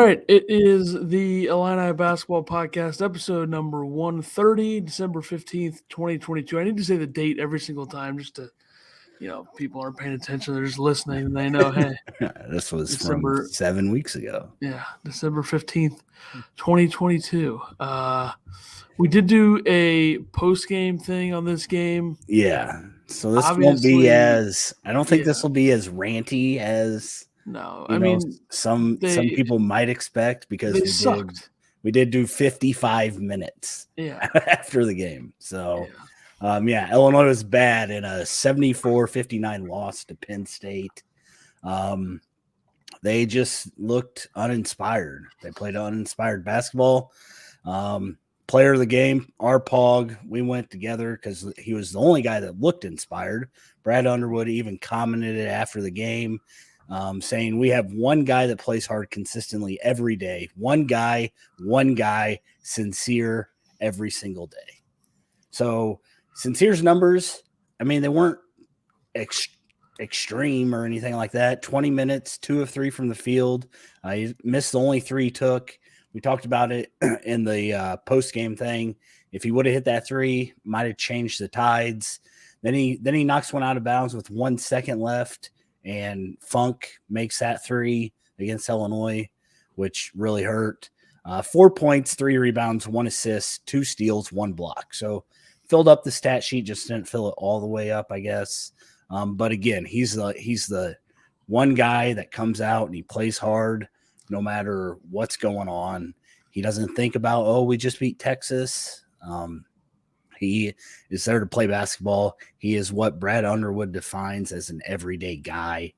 right, it is the Illini Basketball Podcast, episode number 130, December 15th, 2022. I need to say the date every single time just to, people aren't paying attention. They're just listening and they know, hey, This was December, from 7 weeks ago. yeah, December 15th, 2022. We did do a post-game thing on this game. Yeah. So this won't Obviously, be as, I don't think yeah. this will be as ranty as, No, some people might expect because they sucked. We did do 55 minutes after the game. So, Illinois was bad in a 74-59 loss to Penn State. They just looked uninspired. They played uninspired basketball. Player of the game, our Pog, we went together because he was the only guy that looked inspired. Brad Underwood even commented it after the game, saying we have one guy that plays hard consistently every day. One guy, sincere every single day. So Sincere's numbers, they weren't extreme or anything like that. 20 minutes, 2 of 3 from the field. He missed the only 3 he took. We talked about it in the post-game thing. If he would have hit that 3, might have changed the tides. Then he knocks one out of bounds with 1 second left, and Funk makes that 3 against Illinois, which really hurt. 4 points, 3 rebounds, 1 assist, 2 steals, 1 block. So filled up the stat sheet, just didn't fill it all the way up, I guess. But again, he's the one guy that comes out and he plays hard no matter what's going on. He doesn't think about, we just beat Texas. He is there to play basketball. He is what Brad Underwood defines as an everyday guy.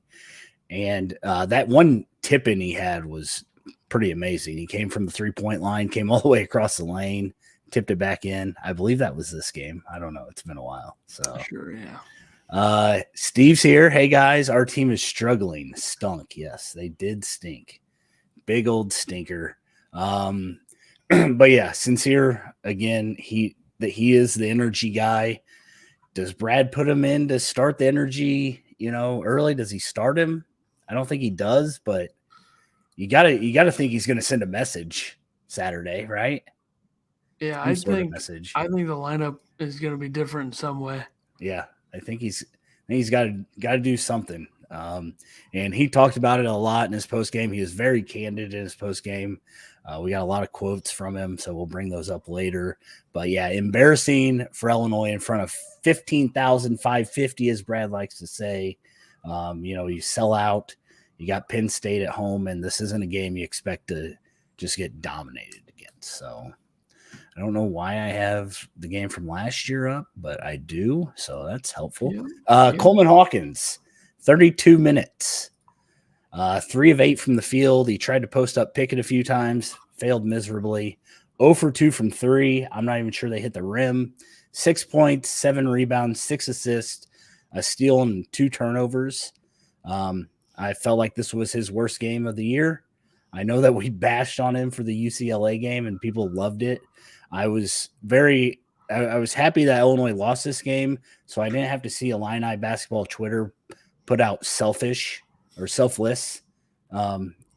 And that one tip-in he had was pretty amazing. He came from the three-point line, came all the way across the lane, tipped it back in. I believe that was this game. I don't know. It's been a while. So sure, yeah. Steve's here. Hey, guys, our team is struggling. Stunk. Yes, they did stink. Big old stinker. But yeah, Sincere, again, he is the energy guy. Does Brad put him in to start the energy, early? Does he start him? I don't think he does, but you gotta think he's gonna send a message Saturday, right? Yeah, I think the lineup is gonna be different in some way. Yeah, I think he's got to do something. And he talked about it a lot in his post game. He was very candid in his post game. We got a lot of quotes from him, so we'll bring those up later. But yeah, embarrassing for Illinois in front of 15,550, as Brad likes to say. You sell out. You got Penn State at home, and this isn't a game you expect to just get dominated against. So I don't know why I have the game from last year up, but I do, so that's helpful. Coleman Hawkins, 32 minutes, 3 of 8 from the field. He tried to post up Pickett a few times, failed miserably. 0 for 2 from 3. I'm not even sure they hit the rim. 6 points, 7 rebounds, 6 assists, a steal, and 2 turnovers. I felt like this was his worst game of the year. I know that we bashed on him for the UCLA game, and people loved it. I was happy that Illinois lost this game, so I didn't have to see Illini basketball Twitter put out selfish or selfless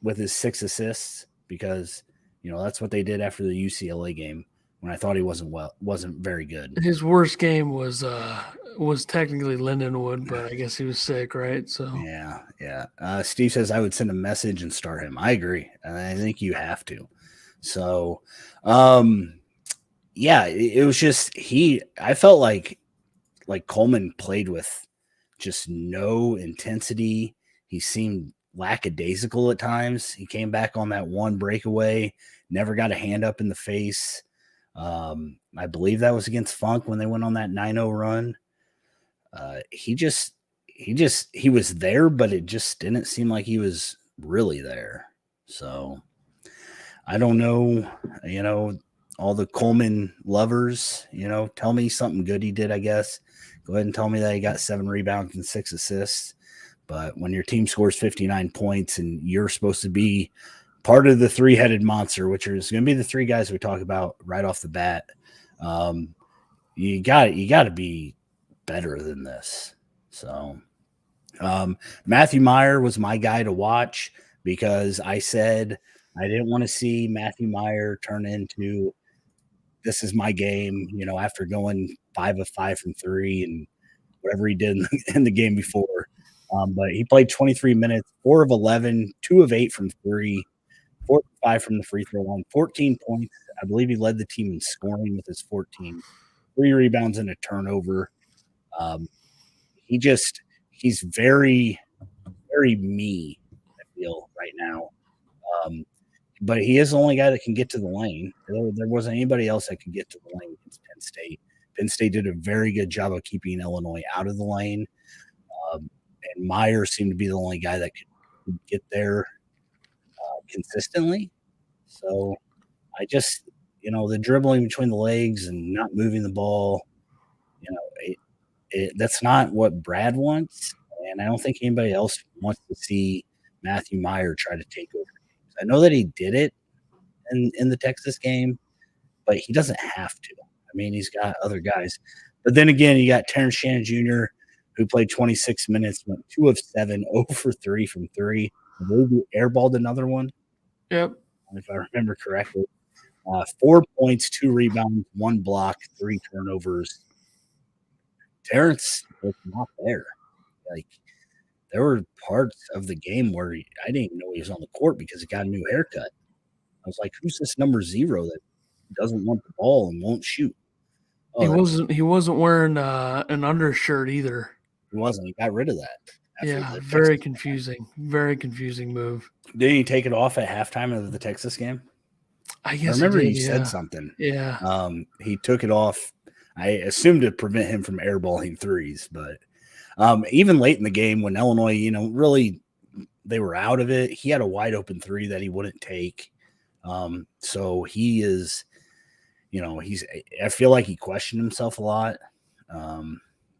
with his 6 assists, because that's what they did after the UCLA game when I thought he wasn't very good. His worst game was technically Lindenwood, but I guess he was sick, right? So yeah. Steve says I would send a message and start him. I agree, and I think you have to. So, it was just I felt like Coleman played with just no intensity. He seemed lackadaisical at times. He came back on that one breakaway, never got a hand up in the face. I believe that was against Funk when they went on that 9-0 run. He was there, but it just didn't seem like he was really there. So I don't know, all the Coleman lovers, tell me something good he did, I guess. Go ahead and tell me that he got 7 rebounds and 6 assists. But when your team scores 59 points and you're supposed to be part of the 3-headed monster, which is going to be the 3 guys we talk about right off the bat, you got to be better than this. So Matthew Meyer was my guy to watch because I said I didn't want to see Matthew Meyer turn into this is my game, after going 5 of 5 from 3 and whatever he did in the game before. But he played 23 minutes, 4 of 11, 2 of 8 from 3, 4 of 5 from the free throw line, 14 points. I believe he led the team in scoring with his 14, 3 rebounds and a turnover. He's very, very me, I feel, right now. But he is the only guy that can get to the lane. There wasn't anybody else that could get to the lane against Penn State. Penn State did a very good job of keeping Illinois out of the lane. And Meyer seemed to be the only guy that could get there consistently. So I just, the dribbling between the legs and not moving the ball, that's not what Brad wants. And I don't think anybody else wants to see Matthew Meyer try to take over games. I know that he did it in the Texas game, but he doesn't have to. I mean, he's got other guys. But then again, you got Terrence Shannon Jr., who played 26 minutes, went 2 of 7, 0 for 3 from 3. I believe he airballed another one. Yep. If I remember correctly. 4 points, 2 rebounds, 1 block, 3 turnovers. Terrence was not there. Like, there were parts of the game where I didn't even know he was on the court because he got a new haircut. I was like, who's this number 0 that doesn't want the ball and won't shoot? He wasn't wearing an undershirt either. He wasn't. He got rid of that. Yeah, very confusing. Very confusing move. Didn't he take it off at halftime of the Texas game? I guess I remember he said something. Yeah. He took it off, I assumed, to prevent him from airballing threes. But even late in the game when Illinois, really they were out of it, he had a wide open 3 that he wouldn't take. So he is, I feel like he questioned himself a lot.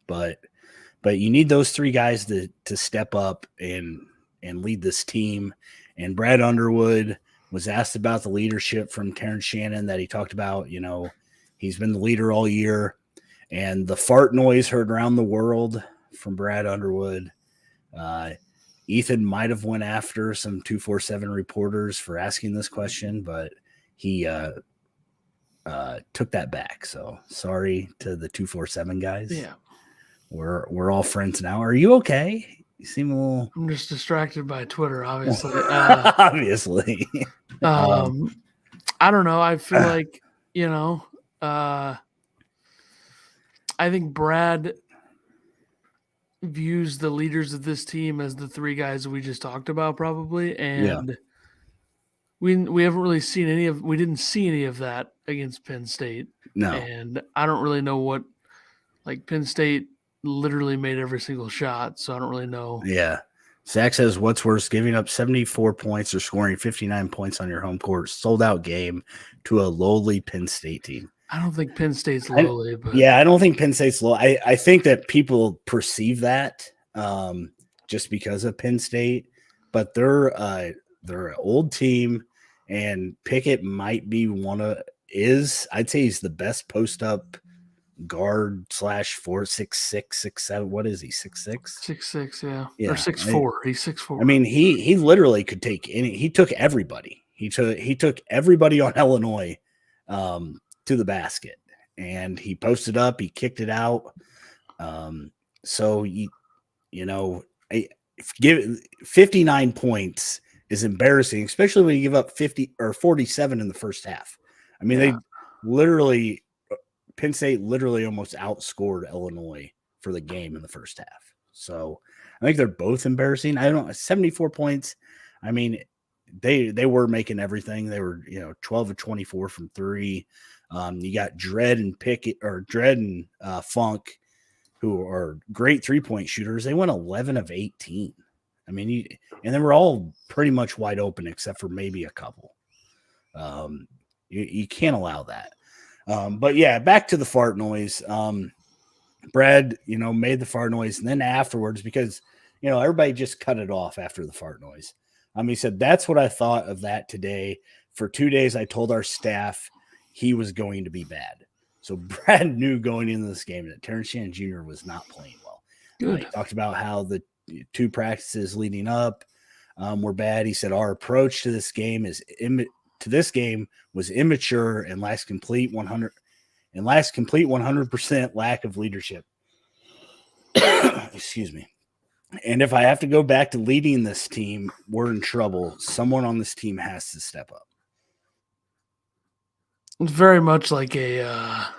But you need those 3 guys to step up and lead this team. And Brad Underwood was asked about the leadership from Terrence Shannon that he talked about. He's been the leader all year. And the fart noise heard around the world from Brad Underwood. Ethan might have went after some 247 reporters for asking this question, but he took that back. So sorry to the 247 guys. Yeah. We're all friends now. Are you okay? You seem a little. I'm just distracted by Twitter, obviously. Obviously. I don't know. I feel like, I think Brad views the leaders of this team as the 3 guys we just talked about, probably, and we haven't really seen we didn't see any of that against Penn State. No, and I don't really know what, like, Penn State literally made every single shot, so I don't really know. Yeah. Zach says, what's worse, giving up 74 points or scoring 59 points on your home court, sold-out game to a lowly Penn State team? I don't think Penn State's lowly. But I don't think Penn State's low. I think that people perceive that just because of Penn State, but they're an old team, and Pickett might be I'd say he's the best post-up guard / 4'6", 6'7". What is he? 6'6"? 6'6", yeah. Or 6'4". He's 6'4". I mean, he literally could take any. He took everybody. He took everybody on Illinois to the basket, and he posted up. He kicked it out. So give 59 points is embarrassing, especially when you give up 50 or 47 in the first half. I mean, they literally. Penn State literally almost outscored Illinois for the game in the first half. So I think they're both embarrassing. I don't know, 74 points. I mean, they were making everything. They were, 12 of 24 from 3. You got Dredd and Funk, who are great 3-point shooters. They went 11 of 18. I mean, and they were all pretty much wide open except for maybe a couple. You can't allow that. But yeah, back to the fart noise. Brad, made the fart noise, and then afterwards, because everybody just cut it off after the fart noise. He said, that's what I thought of that today. For 2 days, I told our staff he was going to be bad. So Brad knew going into this game that Terrence Shannon Jr. was not playing well. Good. He talked about how the 2 practices leading up, were bad. He said our approach to this game was immature and lacks complete 100% lack of leadership. Excuse me. And if I have to go back to leading this team, we're in trouble. Someone on this team has to step up. It's very much like a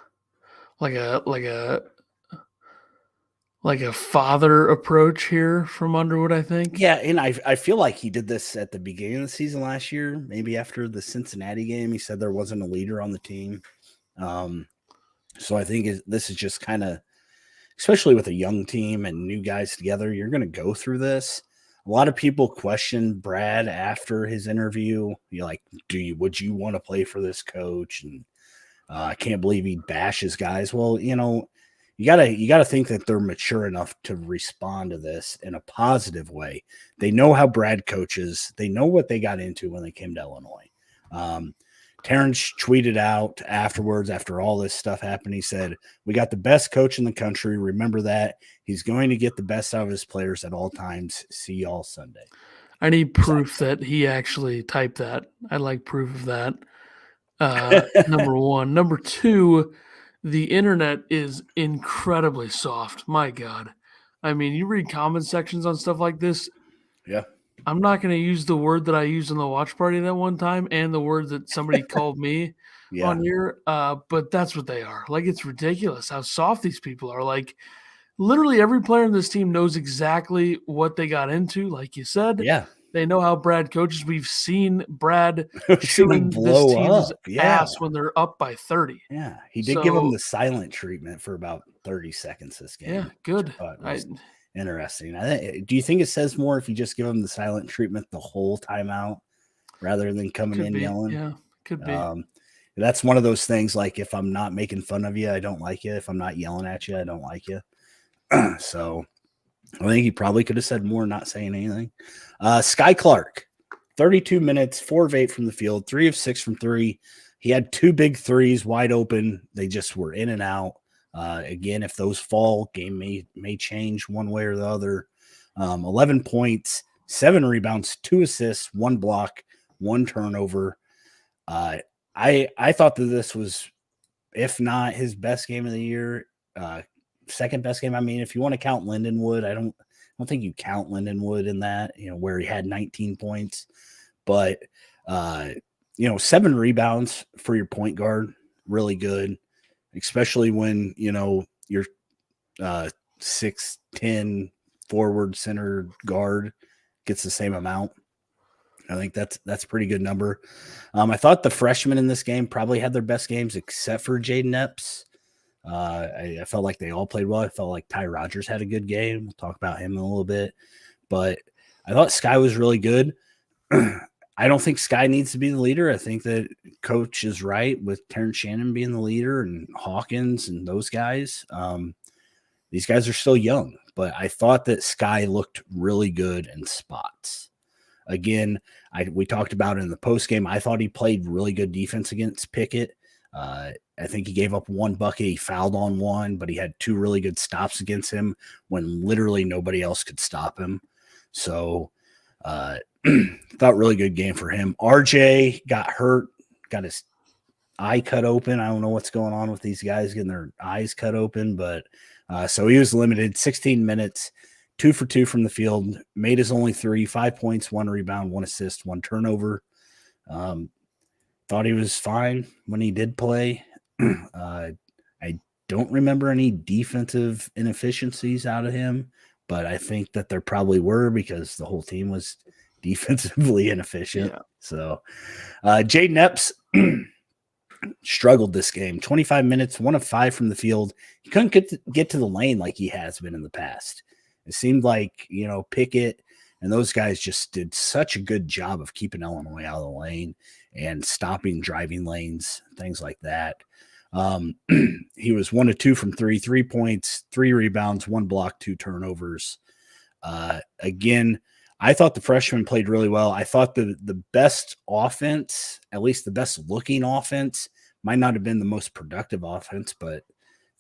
father approach here from Underwood, I think. Yeah, and I feel like he did this at the beginning of the season last year, maybe after the Cincinnati game. He said there wasn't a leader on the team. So I think this is just kind of, especially with a young team and new guys together, you're going to go through this. A lot of people questioned Brad after his interview. You're like, would you want to play for this coach? And I can't believe he bashes guys. Well, you gotta think that they're mature enough to respond to this in a positive way. They know how Brad coaches. They know what they got into when they came to Illinois. Terrence tweeted out afterwards, after all this stuff happened, he said, "We got the best coach in the country. Remember that. He's going to get the best out of his players at all times. See y'all Sunday." I need proof that he actually typed that. I'd like proof of that. Number one. Number two, the internet is incredibly soft. My God. I mean, you read comment sections on stuff like this. Yeah. I'm not going to use the word that I used in the watch party that one time and the word that somebody called me on here. But that's what they are. Like, it's ridiculous how soft these people are. Like, literally every player in this team knows exactly what they got into. Like you said, Yeah. they know how Brad coaches. We've seen Brad shooting this team's ass when they're up by 30. Yeah. He did give them the silent treatment for about 30 seconds this game. Yeah, good. Interesting. Do you think it says more if you just give them the silent treatment the whole timeout rather than coming in yelling? Yeah, could be. That's one of those things, like, if I'm not making fun of you, I don't like you. If I'm not yelling at you, I don't like you. So I think he probably could have said more, not saying anything. Sky Clark, 32 minutes, 4 of 8 from the field, 3 of 6 from 3. He had 2 big threes wide open. They just were in and out. Again, if those fall, game may change one way or the other. 11 points, 7 rebounds, 2 assists, 1 block, 1 turnover. I thought that this was, if not his best game of the year, second best game. I mean, if you want to count Lindenwood, I don't think you count Lindenwood in that, where he had 19 points. But 7 rebounds for your point guard, really good. Especially when, your 6'10" forward center guard gets the same amount. I think that's a pretty good number. I thought the freshmen in this game probably had their best games except for Jaden Epps. I felt like they all played well. I felt like Ty Rogers had a good game. We'll talk about him in a little bit. But I thought Sky was really good. I don't think Sky needs to be the leader. I think that coach is right with Terrence Shannon being the leader and Hawkins and those guys. These guys are still young, but I thought that Sky looked really good in spots. Again, we talked about it in the postgame. I thought he played really good defense against Pickett. I think he gave up 1 bucket. He fouled on 1, but he had 2 really good stops against him when literally nobody else could stop him. So, thought really good game for him. RJ got hurt, got his eye cut open. I don't know what's going on with these guys getting their eyes cut open, but so he was limited. 16 minutes, 2 for 2 from the field, made his only 3, 5 points, 1 rebound, 1 assist, 1 turnover. Thought he was fine when he did play. I don't remember any defensive inefficiencies out of him, but I think that there probably were because the whole team was defensively inefficient. Yeah. So Jaden Epps struggled this game. 25 minutes, 1 of 5 from the field. He couldn't get to the lane like he has been in the past. It seemed like, Pickett and those guys just did such a good job of keeping Illinois out of the lane and stopping driving lanes, things like that. He was 1 of 2 from 3, 3 points, 3 rebounds, 1 block, 2 turnovers. Again, I thought the freshman played really well. I thought the best offense, at least the best looking offense, might not have been the most productive offense, but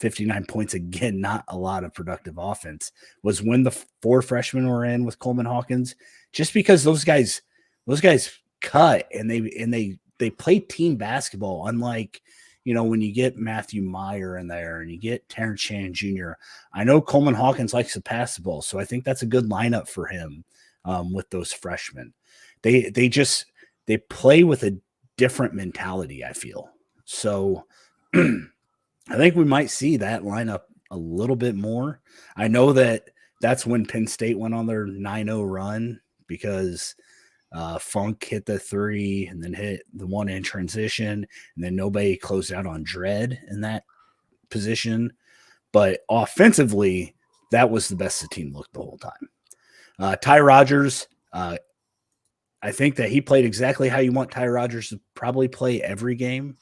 59 points again, not a lot of productive offense, was when the 4 freshmen were in with Coleman Hawkins, just because those guys cut and they play team basketball, unlike, when you get Matthew Meyer in there and you get Terrence Shannon Jr. I know Coleman Hawkins likes to pass the ball, so I think that's a good lineup for him with those freshmen. They play with a different mentality, I feel. So I think we might see that lineup a little bit more. I know that's when Penn State went on their 9-0 run, because Funk hit the 3 and then hit the 1 in transition, and then nobody closed out on Dredd in that position. But offensively, that was the best the team looked the whole time. Ty Rodgers, I think that he played exactly how you want Ty Rodgers to probably play every game.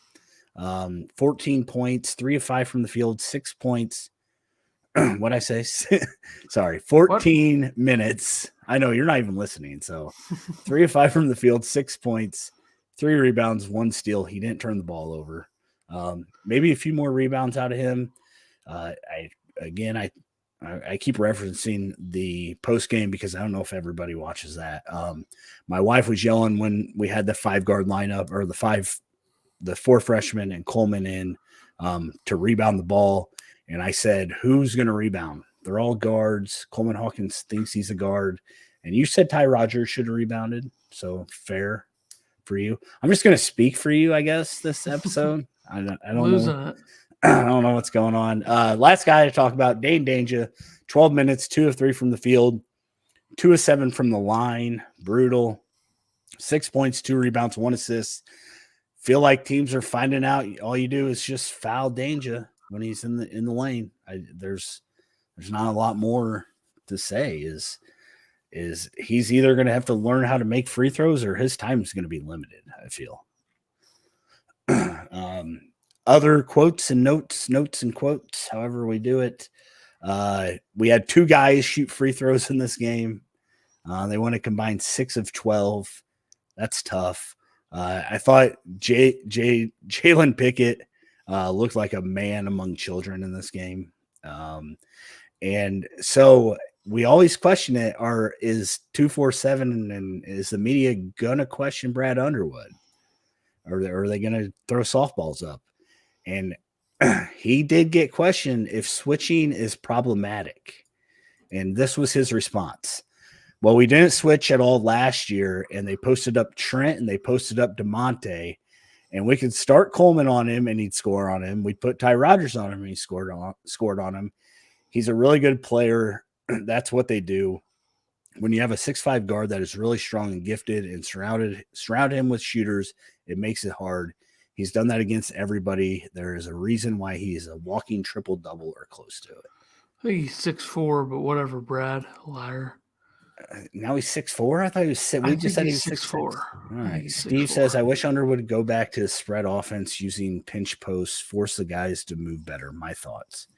14 points, 3 of 5 from the field, 6 points. What'd I say? Sorry, 14 what? Minutes. I know you're not even listening. So 3 of 5 from the field, 6 points, 3 rebounds, 1 steal. He didn't turn the ball over. Maybe a few more rebounds out of him. I keep referencing the post game because I don't know if everybody watches that. My wife was yelling when we had the 5 guard lineup, or the 4 freshmen and Coleman in to rebound the ball. And I said, who's going to rebound? They're all guards. Coleman Hawkins thinks he's a guard. And you said Ty Rodgers should have rebounded. So fair for you. I'm just going to speak for you, I guess, this episode. I don't know. I don't know what's going on. Last guy to talk about, Dane Danger, 12 minutes, 2 of 3 from the field, 2 of 7 from the line. Brutal. 6 points, 2 rebounds, 1 assist. Feel like teams are finding out all you do is just foul Danger when he's in the lane. There's not a lot more to say. Is he's either going to have to learn how to make free throws, or his time is going to be limited, I feel. Other quotes and notes and quotes, however we do it. We had 2 guys shoot free throws in this game. They want to combine 6 of 12. That's tough. I thought Jalen Pickett looked like a man among children in this game. And so we always question it. Is 247 and is the media going to question Brad Underwood? Or are they going to throw softballs up? And he did get questioned if switching is problematic. And this was his response. Well, we didn't switch at all last year, and they posted up Trent and they posted up DeMonte, and we could start Coleman on him and he'd score on him. We'd put Ty Rodgers on him and he scored on him. He's a really good player. That's what they do. When you have a 6'5" guard that is really strong and gifted and surround him with shooters, it makes it hard. He's done that against everybody. There is a reason why he is a walking triple-double or close to it. I think he's 6'4", but whatever, Brad. Liar. Now he's 6'4"? I thought he was 6'. We just said he was 6'4". All right. Steve says, I wish Underwood would go back to his spread offense using pinch posts, force the guys to move better. My thoughts.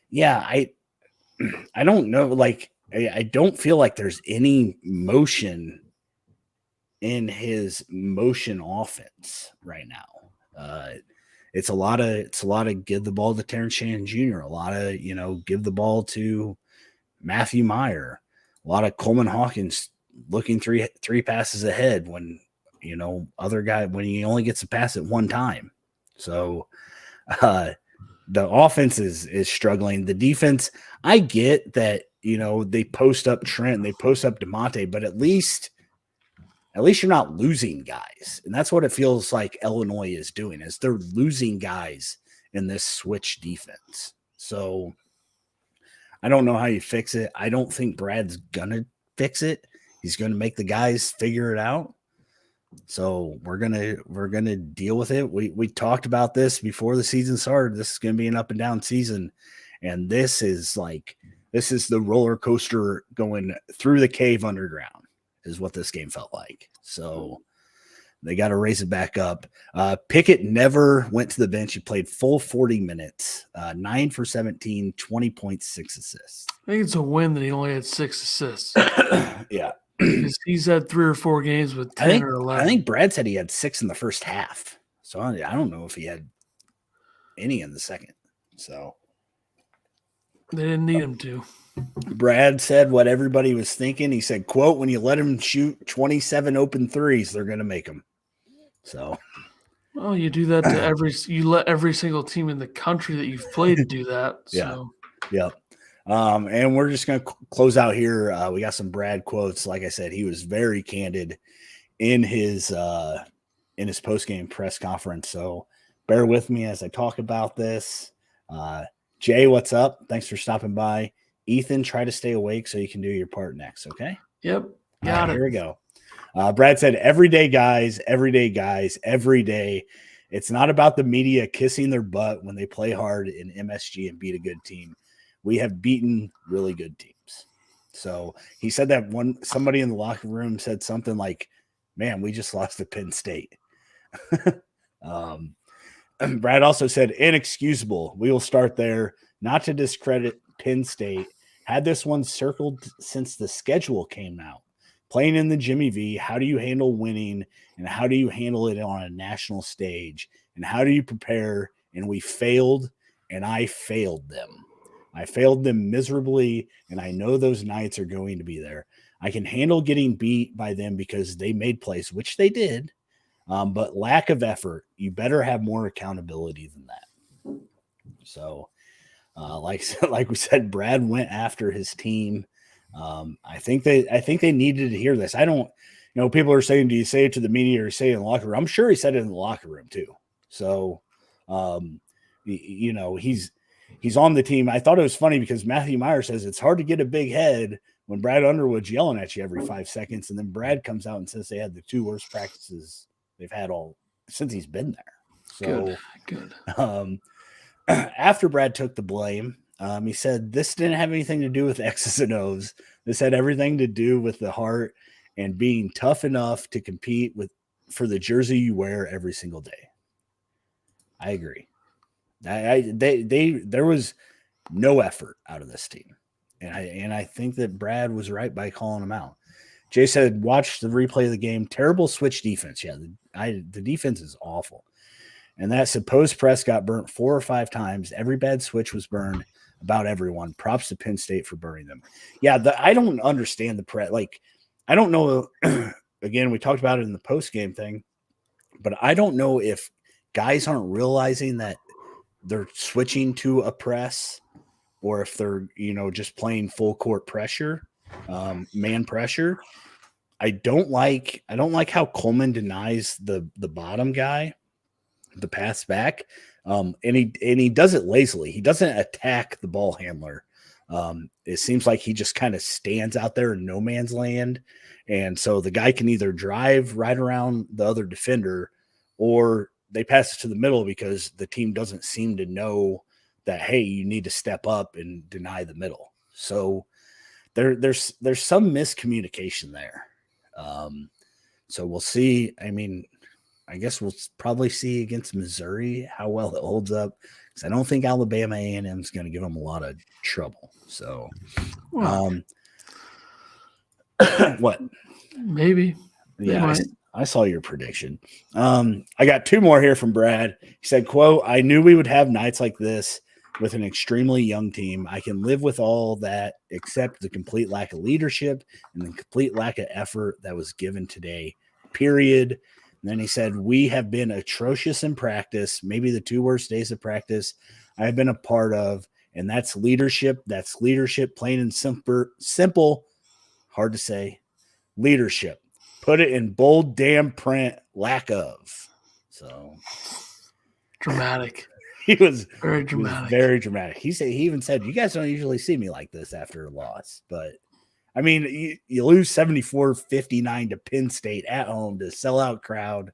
Yeah, I don't know. Like, I don't feel like there's any motion in his motion offense right now. It's a lot of give the ball to Terrence Shannon Jr., a lot of, give the ball to Matthew Meyer, a lot of Coleman Hawkins looking three passes ahead when, other guy, when he only gets a pass at one time. So the offense is struggling. The defense, I get that, they post up Trent, they post up DeMonte, but at least you're not losing guys. And that's what it feels like Illinois is doing, is they're losing guys in this switch defense. So I don't know how you fix it. I don't think Brad's going to fix it. He's going to make the guys figure it out. So we're going to deal with it. We talked about this before the season started. This is going to be an up and down season. And this is the roller coaster going through the cave underground is what this game felt like. So they got to raise it back up. Pickett never went to the bench. He played full 40 minutes, 9 for 17, 20.6 assists. I think it's a win that he only had 6 assists. Yeah. He's had 3 or 4 games with 10 or 11. I think Brad said he had 6 in the first half. So I don't know if he had any in the second. So They didn't need him to. Brad said what everybody was thinking. He said, quote, when you let them shoot 27 open threes, they're going to make them. So, well, you do that to you let every single team in the country that you've played do that. So. Yeah. And we're just going to close out here. We got some Brad quotes. Like I said, he was very candid in his post-game press conference. So bear with me as I talk about this. Jay, what's up? Thanks for stopping by. Ethan, try to stay awake so you can do your part next, okay? Yep, got it. Here we go. Brad said, every day, guys, every day. It's not about the media kissing their butt when they play hard in MSG and beat a good team. We have beaten really good teams. So he said that somebody in the locker room said something like, man, we just lost to Penn State. Brad also said, inexcusable. We will start there. Not to discredit Penn State. Had this one circled since the schedule came out. Playing in the Jimmy V, how do you handle winning, and how do you handle it on a national stage, and how do you prepare? And we failed, and I failed them. I failed them miserably, and I know those nights are going to be there. I can handle getting beat by them because they made plays, which they did, but lack of effort. You better have more accountability than that. So, like we said, Brad went after his team. I think they needed to hear this. I don't, people are saying, do you say it to the media or say it in the locker room? I'm sure he said it in the locker room too. So, he's on the team. I thought it was funny because Matthew Meyer says it's hard to get a big head when Brad Underwood's yelling at you every 5 seconds. And then Brad comes out and says they had the 2 worst practices they've had all since he's been there. So good. After Brad took the blame, he said this didn't have anything to do with X's and O's. This had everything to do with the heart and being tough enough to compete for the jersey you wear every single day. I agree. There was no effort out of this team, and I think that Brad was right by calling him out. Jay said, "Watch the replay of the game. Terrible switch defense. Yeah, the defense is awful." And that supposed press got burnt 4 or 5 times. Every bad switch was burned. About everyone. Props to Penn State for burning them. Yeah, I don't understand the press. Like, I don't know. Again, we talked about it in the post-game thing, but I don't know if guys aren't realizing that they're switching to a press, or if they're just playing full court pressure, man pressure. I don't like how Coleman denies the bottom guy the pass back. And he does it lazily. He doesn't attack the ball handler. It seems like he just kind of stands out there in no man's land. And so the guy can either drive right around the other defender, or they pass it to the middle because the team doesn't seem to know that, hey, you need to step up and deny the middle. So there's some miscommunication there. So we'll see. I mean, I guess we'll probably see against Missouri how well it holds up, because I don't think Alabama A&M is going to give them a lot of trouble. So, what? Maybe. Yeah, I saw your prediction. I got 2 more here from Brad. He said, quote, I knew we would have nights like this with an extremely young team. I can live with all that except the complete lack of leadership and the complete lack of effort that was given today, period. And then he said, we have been atrocious in practice, maybe the 2 worst days of practice I've been a part of, and that's leadership. That's leadership, plain and simple, hard to say, leadership. Put it in bold damn print, lack of. So dramatic. He was very dramatic. He was very dramatic. He even said, you guys don't usually see me like this after a loss, but I mean, you lose 74-59 to Penn State at home to a sellout crowd.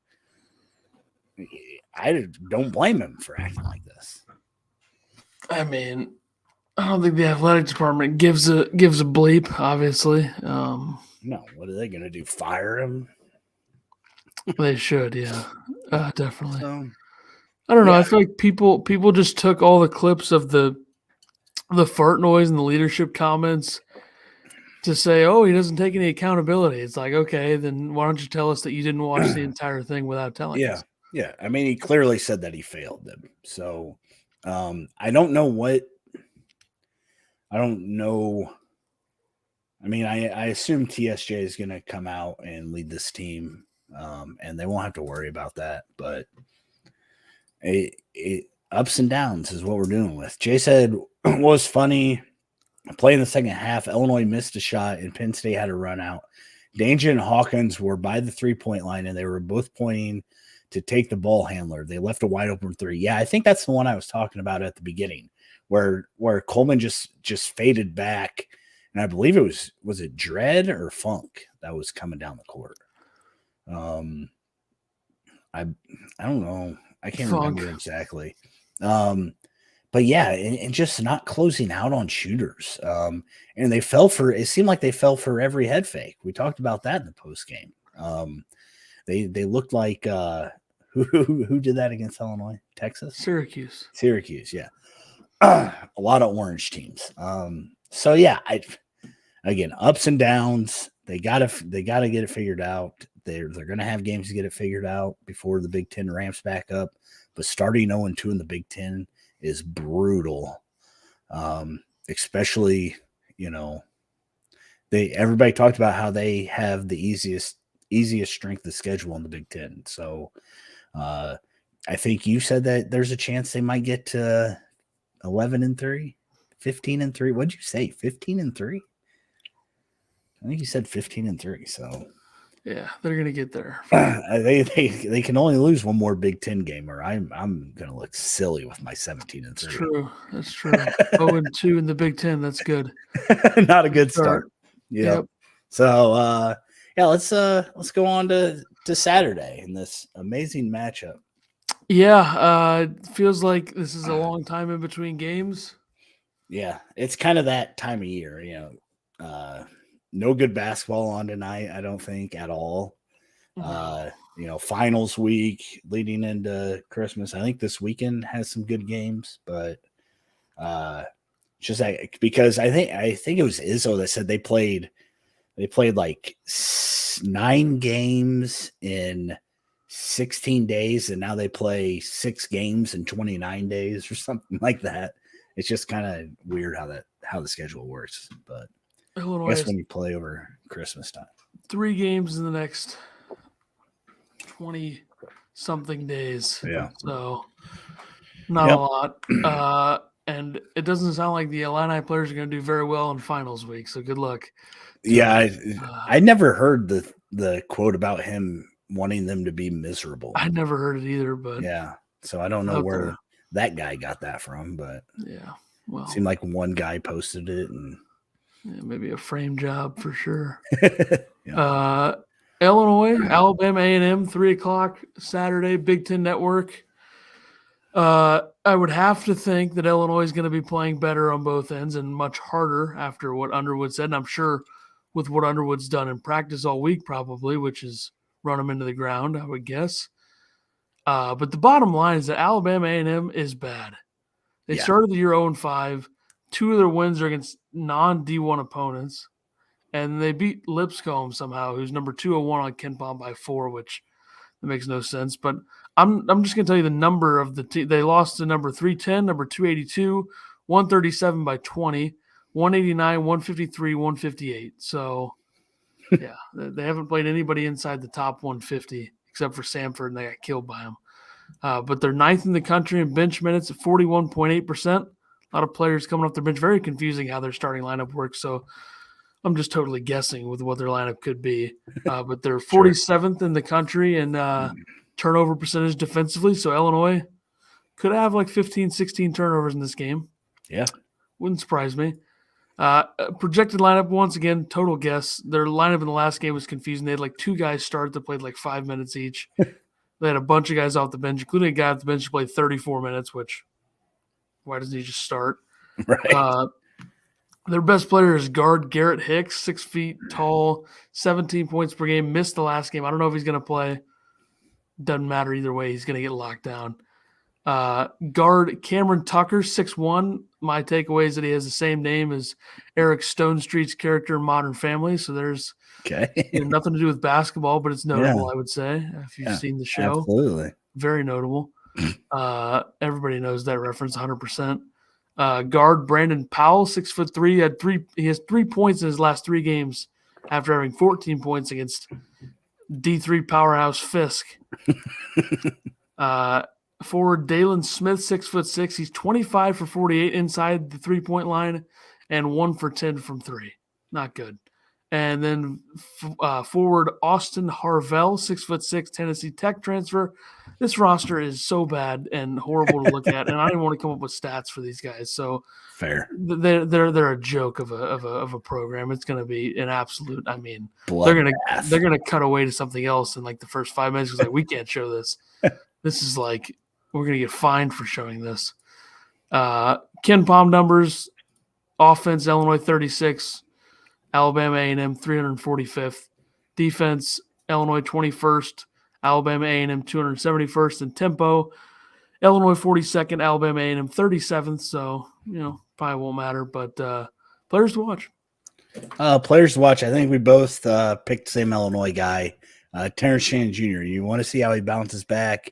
I don't blame him for acting like this. I mean, I don't think the athletic department gives a bleep, obviously. No, what are they going to do? Fire him? They should, yeah, definitely. So, I don't know. I feel like people just took all the clips of the fart noise and the leadership comments to say, oh, he doesn't take any accountability. It's like, okay, then why don't you tell us that you didn't watch the entire thing without telling us? Yeah. I mean, he clearly said that he failed them. So, I don't know. I mean, I assume TSJ is going to come out and lead this team, and they won't have to worry about that. But ups and downs is what we're dealing with. Jay said what was funny, playing the second half, Illinois missed a shot and Penn State had a run out. Danger and Hawkins were by the 3-point line, and they were both pointing to take the ball handler. They left a wide open 3. Yeah, I think that's the one I was talking about at the beginning, where Coleman just faded back. And I believe it was it Dredd or Funk that was coming down the court? I don't know. I can't remember exactly. But yeah, and just not closing out on shooters. And they it seemed like they fell for every head fake. We talked about that in the post game. They looked like who did that against Illinois? Texas? Syracuse, yeah. A lot of orange teams. So yeah, again, ups and downs. They gotta get it figured out. They're gonna have games to get it figured out before the Big Ten ramps back up. But starting 0-2 in the Big Ten is brutal. Especially, everybody talked about how they have the easiest strength of schedule in the Big Ten. So I think you said that there's a chance they might get to 11-3, 15-3. What'd you say? 15-3? I think you said 15-3. So yeah, they're gonna get there. They can only lose one more Big Ten game, or I'm gonna look silly with my 17-3. That's true. 0-2 in the Big Ten. That's good. Not a good start. Yep. So yeah, let's go on to Saturday in this amazing matchup. Yeah, it feels like this is a long time in between games. Yeah, it's kind of that time of year, no good basketball on tonight, I don't think at all. Finals week leading into Christmas. I think this weekend has some good games, but just because I think it was Izzo that said they played like 9 games in 16 days, and now they play 6 games in 29 days or something like that. It's just kind of weird how the schedule works, but Illinois, I guess when you play over Christmas time, 3 games in the next 20 something days. Yeah, so not a lot. And it doesn't sound like the Illini players are going to do very well in finals week. So good luck. Yeah, I never heard the quote about him wanting them to be miserable. I never heard it either, but yeah. So I don't know where that guy got that from, but yeah, well, it seemed like one guy posted it, and maybe a frame job for sure. Yeah. Illinois, Alabama A&M, 3:00 Saturday, Big Ten Network. I would have to think that Illinois is going to be playing better on both ends and much harder after what Underwood said. And I'm sure with what Underwood's done in practice all week, probably, which is run them into the ground, I would guess. But the bottom line is that Alabama A&M is bad. They started the year 0-5. 2 of their wins are against non-D1 opponents. And they beat Lipscomb somehow, who's number 201 on KenPom by 4, which that makes no sense. But I'm just going to tell you the number of the team. They lost to number 310, number 282, 137 by 20, 189, 153, 158. So, yeah, they haven't played anybody inside the top 150 except for Samford, and they got killed by them. But they're 9th in the country in bench minutes at 41.8%. A lot of players coming off their bench. Very confusing how their starting lineup works. So I'm just totally guessing with what their lineup could be. But they're 47th in the country in turnover percentage defensively. So Illinois could have like 15, 16 turnovers in this game. Yeah. Wouldn't surprise me. Projected lineup, once again, total guess. Their lineup in the last game was confusing. They had like 2 guys start that played like 5 minutes each. They had a bunch of guys off the bench, including a guy off the bench who played 34 minutes, which why doesn't he just start? Right. Their best player is guard Garrett Hicks, 6 feet tall, 17 points per game. Missed the last game. I don't know if he's going to play. Doesn't matter either way. He's going to get locked down. Guard Cameron Tucker, 6'1". My takeaway is that he has the same name as Eric Stonestreet's character in Modern Family. So there's nothing to do with basketball, but it's notable, I would say, if you've seen the show. Absolutely. Very notable. Everybody knows that reference 100%. Guard Brandon Powell, 6'3", he has 3 points in his last 3 games after having 14 points against D3 powerhouse Fisk. Forward Dalen Smith, 6'6". He's 25 for 48 inside the 3-point line and 1 for 10 from 3. Not good. And then forward Austin Harvell, 6'6", Tennessee Tech transfer. This roster is so bad and horrible to look at, and I don't even want to come up with stats for these guys. So fair. They're a joke of a program. It's going to be an absolute. I mean, Bloodbath. they're gonna cut away to something else in like the first 5 minutes because like we can't show this. This is like we're gonna get fined for showing this. Ken Palm numbers: offense Illinois 36. Alabama A&M 345th. Defense, Illinois 21st. Alabama A&M 271st. And tempo, Illinois 42nd. Alabama A&M 37th. So, probably won't matter. But players to watch. Players to watch. I think we both picked the same Illinois guy, Terrence Shannon Jr. You want to see how he bounces back.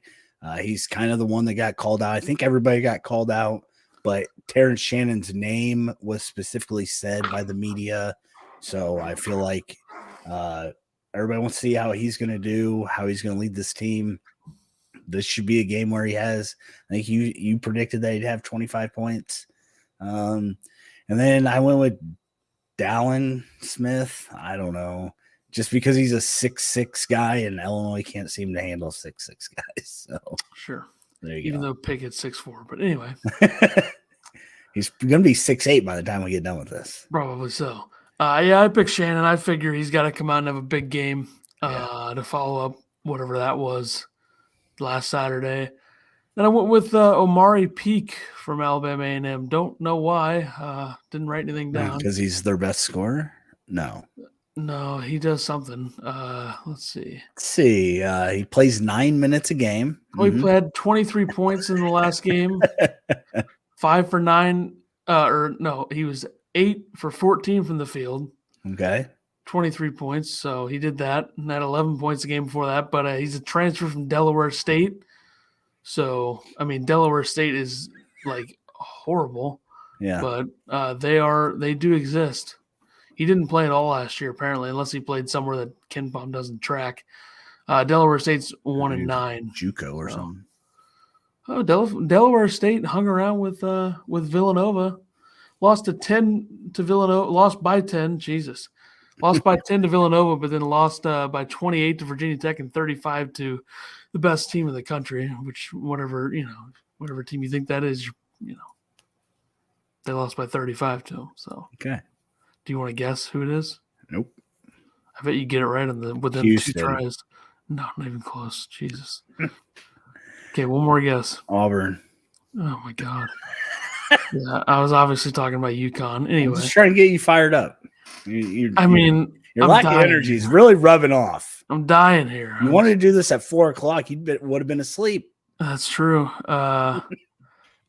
He's kind of the one that got called out. I think everybody got called out. But Terrence Shannon's name was specifically said by the media. So I feel like everybody wants to see how he's going to do, how he's going to lead this team. This should be a game where he has, I think you predicted that he'd have 25 points. And then I went with Dallin Smith. I don't know. Just because he's a 6'6" guy and Illinois can't seem to handle 6'6" guys. So sure. There you Even go. though Pickett's 6'4", but anyway. He's going to be 6'8" by the time we get done with this. Probably so. I picked Shannon. I figure he's got to come out and have a big game to follow up whatever that was last Saturday. Then I went with Omari Peak from Alabama A&M. Don't know why. Didn't write anything down. Because he's their best scorer? No, he does something. Let's see. He plays 9 minutes a game. He had 23 points in the last game. 5 for 9. He was 8 for 14 from the field. Okay. 23 points. So he did that and had 11 points a game before that. But he's a transfer from Delaware State. So, I mean, Delaware State is like horrible. Yeah. But they do exist. He didn't play at all last year, apparently, unless he played somewhere that Ken Palm doesn't track. Delaware State's 1-9. JUCO or something. Oh, Delaware State hung around with Villanova. Lost by 10. Jesus. Lost by 10 to Villanova, but then lost by 28 to Virginia Tech and 35 to the best team in the country, which whatever team you think that is, they lost by 35 to them. So, okay. Do you want to guess who it is? Nope. I bet you get it right within Houston. 2 tries. No, not even close. Jesus. Okay, one more guess. Auburn. Oh my God. Yeah, I was obviously talking about UConn. Anyway, I'm just trying to get you fired up. Your lack of energy is really rubbing off. I'm dying here. You wanted to do this at 4:00. You would have been asleep. That's true.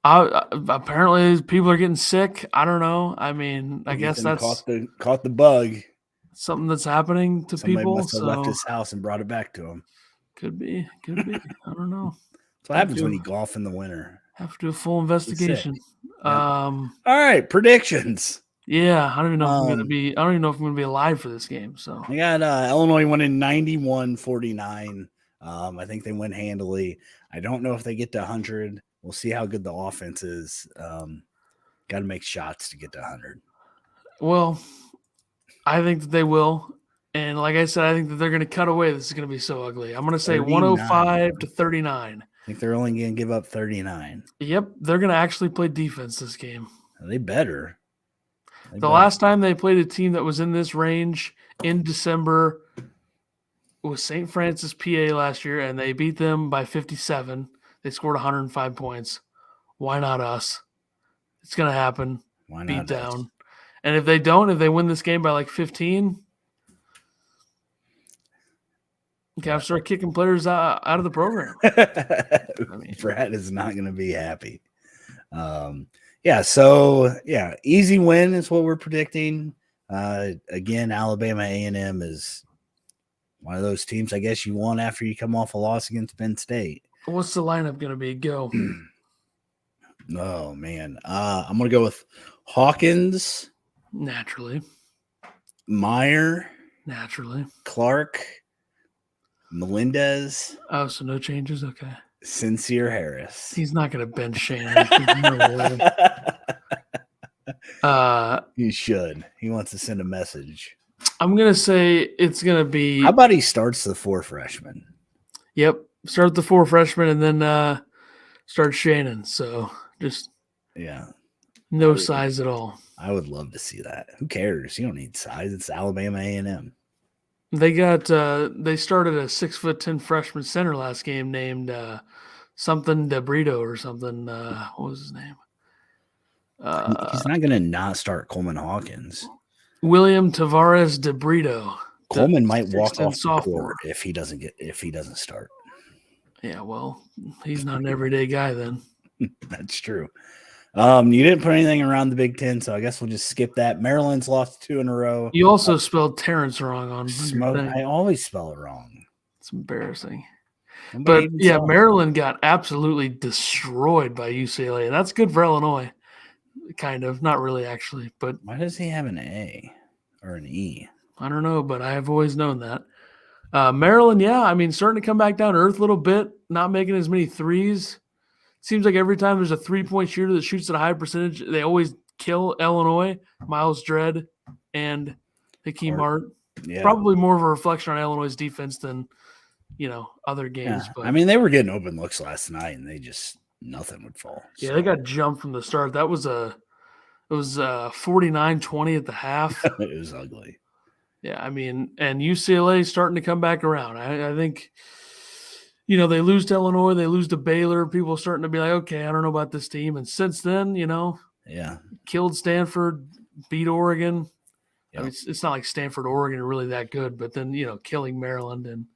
Apparently people are getting sick. I don't know. I mean, I guess that's caught the bug. Something that's happening to Somebody people. must have left his house and brought it back to him. Could be. I don't know. That's what happens when you golf in the winter. Have to do a full investigation. Yep. All right, predictions. Yeah, I don't even know if I'm gonna be. I don't even know if I'm gonna be alive for this game. So I got Illinois winning 91-49. I think they win handily. I don't know if they get to 100. We'll see how good the offense is. Got to make shots to get to 100. Well, I think that they will. And like I said, I think that they're going to cut away. This is going to be so ugly. I'm going to say 105-39. I think they're only going to give up 39. Yep. They're going to actually play defense this game. They better. Last time they played a team that was in this range in December was St. Francis, PA last year, and they beat them by 57. They scored 105 points. Why not us? It's going to happen. Why not beat us? down. And if they win this game by like 15, Cavs start kicking players out of the program. Brad is not going to be happy. Easy win is what we're predicting. Again, Alabama A&M is one of those teams I guess you want after you come off a loss against Penn State. What's the lineup going to be? Go. Oh man, I'm gonna go with Hawkins, Naturally. Meyer, Naturally. Clark, Melendez, Oh, so no changes? Okay. Sincere Harris. He's not going to bench Shannon. No way. He should. He wants to send a message. I'm going to say it's going to be. How about he starts the 4 freshmen? Yep. Start the 4 freshmen and then start Shannon. So just no size at all. I would love to see that. Who cares? You don't need size. It's Alabama A&M. They got they started a 6'10" freshman center last game named something DeBrito or something. What was his name? He's not going to not start Coleman Hawkins. William Tavares DeBrito. Coleman might walk off the sophomore court if he doesn't start. Yeah, well, he's not an everyday guy then. That's true. You didn't put anything around the Big Ten, so I guess we'll just skip that. Maryland's lost 2 in a row. You also spelled Terrence wrong on Smoke. I always spell it wrong. It's embarrassing. But yeah, Maryland got absolutely destroyed by UCLA, and that's good for Illinois. Kind of, not really actually, but why does he have an A or an E? I don't know, but I have always known that. Maryland, yeah, I mean, starting to come back down to earth a little bit, not making as many threes. Seems like every time there's a 3-point shooter that shoots at a high percentage, they always kill Illinois, Miles Dredd, and Hakeem Hart. Yeah. Probably more of a reflection on Illinois' defense than, other games. Yeah. But I mean, they were getting open looks last night, and they just nothing would fall. Yeah, so. They got jumped from the start. It was 49-20 at the half. It was ugly. Yeah, I mean, and UCLA starting to come back around. I think – they lose to Illinois, they lose to Baylor. People are starting to be like, okay, I don't know about this team. And since then, killed Stanford, beat Oregon. Yep. I mean, it's not like Stanford, Oregon are really that good, but then, killing Maryland. And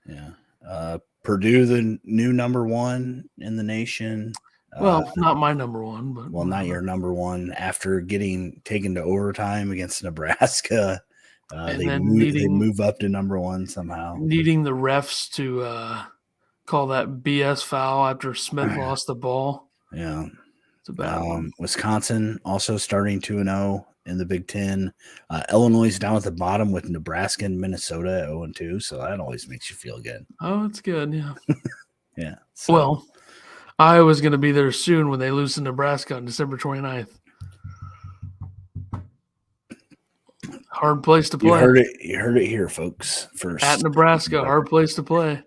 Purdue, the new number 1 in the nation. Well, not my number 1. But not your number 1 after getting taken to overtime against Nebraska. They move up to number 1 somehow. Needing the refs to call that BS foul after Smith lost the ball. Yeah. It's a bad one. Wisconsin also starting 2-0 in the Big Ten. Illinois is down at the bottom with Nebraska and Minnesota at 0-2, so that always makes you feel good. Oh, it's good, yeah. Yeah. So. Well, Iowa's going to be there soon when they lose to Nebraska on December 29th. Hard place to play. You heard it here, folks. First. At Nebraska, hard place to play.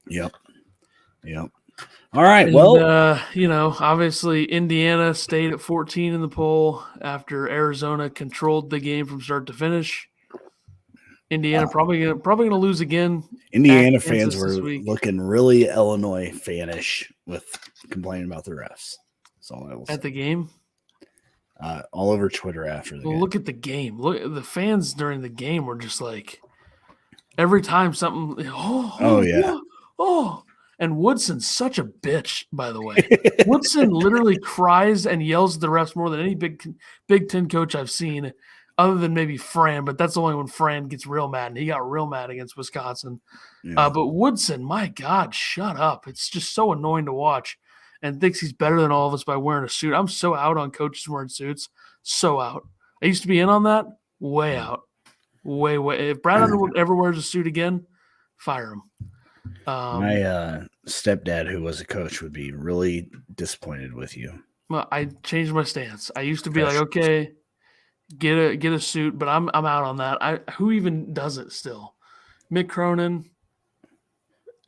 Yep. All right. Well, obviously Indiana stayed at 14 in the poll after Arizona controlled the game from start to finish. Indiana probably gonna lose again. Indiana fans were looking really Illinois fanish with complaining about the refs. That's all I will say. At the game. All over Twitter after the game. Look at the game. Look, the fans during the game were just like every time something. And Woodson's such a bitch, by the way. Woodson literally cries and yells at the refs more than any Big Ten coach I've seen, other than maybe Fran, but that's only when Fran gets real mad, and he got real mad against Wisconsin. Yeah. But Woodson, my God, shut up. It's just so annoying to watch, and thinks he's better than all of us by wearing a suit. I'm so out on coaches wearing suits. So out. I used to be in on that. Way out. Way. If Brad Underwood ever wears a suit again, fire him. My stepdad, who was a coach, would be really disappointed with you. Well, I changed my stance. I used to be like, okay, get a suit, but I'm out on that. Who even does it still? Mick Cronin,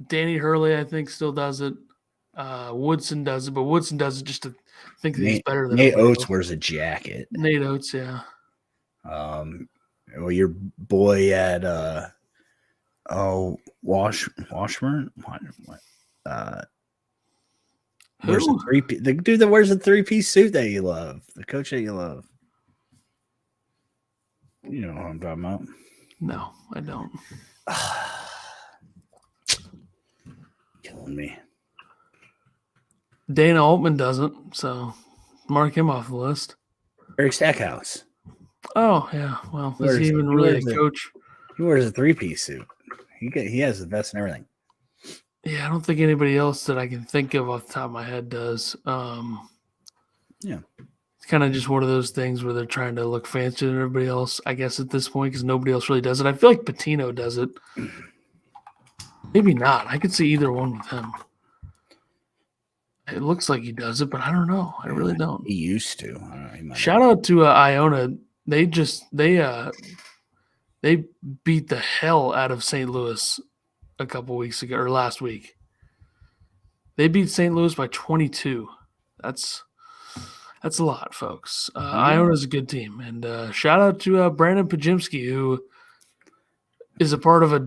Danny Hurley, I think still does it. Woodson does it, but Woodson does it just to think that he's better than Nate Oates wears a jacket. Nate Oates, yeah. Well, your boy at Washburn. Where's the dude that wears a 3-piece suit that you love? The coach that you love. You know what I'm talking about? No, I don't. Killing me. Dana Altman doesn't, so mark him off the list. Eric Stackhouse. Oh yeah, well, is he even really a coach? He wears a 3-piece suit. He has the vest and everything. Yeah, I don't think anybody else that I can think of off the top of my head does. Yeah. It's kind of just one of those things where they're trying to look fancier than everybody else, I guess, at this point, because nobody else really does it. I feel like Patino does it. Maybe not. I could see either one with him. It looks like he does it, but I don't know. I really don't. He used to. I don't know. He might Shout out to Iona. They beat the hell out of St. Louis a couple weeks ago or last week. They beat St. Louis by 22. That's a lot, folks. Iona's a good team, and shout out to Brandon Pajimski, who is a part of a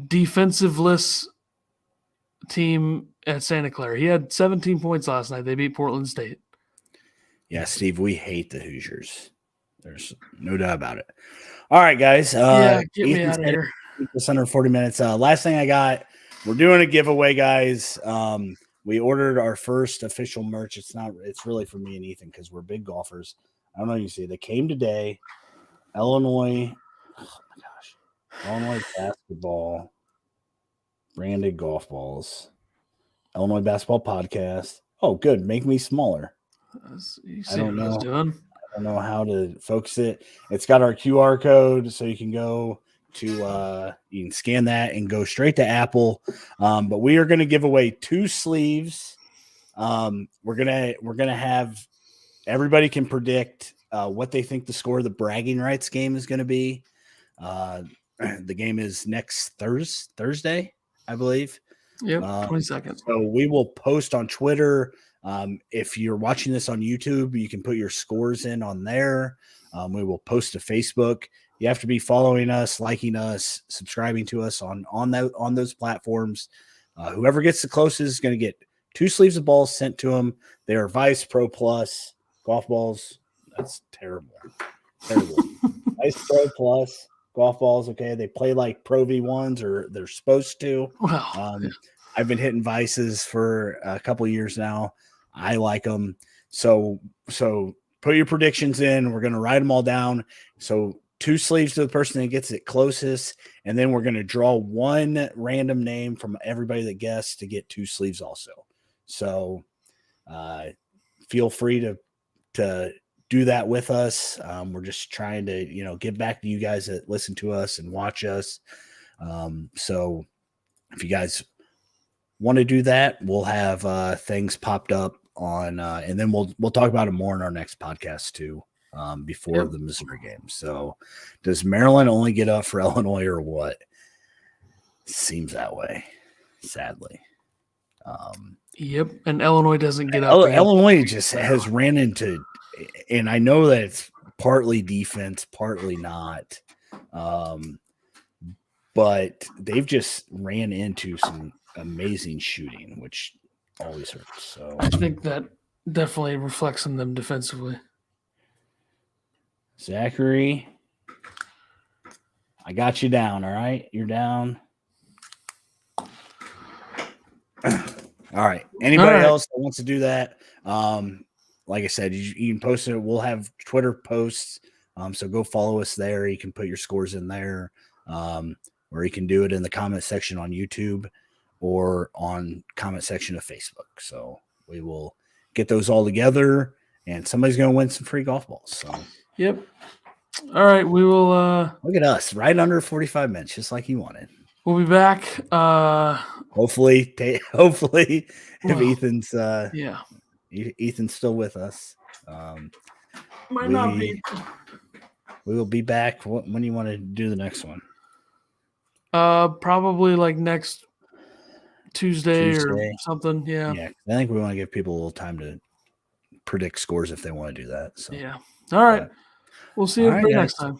defensive-less team at Santa Clara. He had 17 points last night. They beat Portland State. Yeah, Steve, we hate the Hoosiers. There's no doubt about it. All right, guys. Get me out of here. It's under 40 minutes. Last thing I got, we're doing a giveaway, guys. We ordered our first official merch. It's really for me and Ethan because we're big golfers. I don't know if you see. They came today. Illinois. Oh my gosh. Illinois basketball. Branded golf balls. Illinois basketball podcast. Oh, good. Make me smaller. I don't know. I don't know how to focus it. It's got our QR code, so you can go to you can scan that and go straight to Apple. But we are going to give away 2 sleeves. We're gonna have everybody can predict what they think the score of the bragging rights game is going to be. The game is next Thursday, I believe. Yep, 22nd. So we will post on Twitter. If you're watching this on YouTube, you can put your scores in on there. We will post to Facebook. You have to be following us, liking us, subscribing to us on those platforms. Whoever gets the closest is going to get 2 sleeves of balls sent to them. They are Vice Pro Plus golf balls. That's terrible. Vice Pro Plus golf balls. Okay, they play like Pro V1s, or they're supposed to. Wow. I've been hitting Vices for a couple years now. I like them. So put your predictions in. We're going to write them all down. So 2 sleeves to the person that gets it closest, and then we're going to draw 1 random name from everybody that guessed to get 2 sleeves also. So feel free to do that with us. We're just trying to, give back to you guys that listen to us and watch us. So if you guys want to do that, we'll have things popped up on, and then we'll talk about it more in our next podcast too, before the Missouri game. So does Maryland only get up for Illinois or what? Seems that way, sadly. Yep, and Illinois doesn't get up. Illinois just has ran into, and I know that it's partly defense, partly not, but they've just ran into some amazing shooting, which always hurts. So I think that definitely reflects on them defensively. Zachary, I got you down. All right, you're down. All right. Anybody else that wants to do that? Like I said, you can post it. We'll have Twitter posts. So go follow us there. You can put your scores in there, or you can do it in the comment section on YouTube or on comment section of Facebook. So we will get those all together, and somebody's going to win some free golf balls. So yep. All right, we will. Look at us, right under 45 minutes, just like you wanted. We'll be back. Hopefully, if Ethan's Ethan's still with us. Might not be. We will be back. When do you want to do the next one? Probably like next Tuesday or something. Yeah. Yeah. I think we want to give people a little time to predict scores if they want to do that. So yeah. All right. We'll see you next time.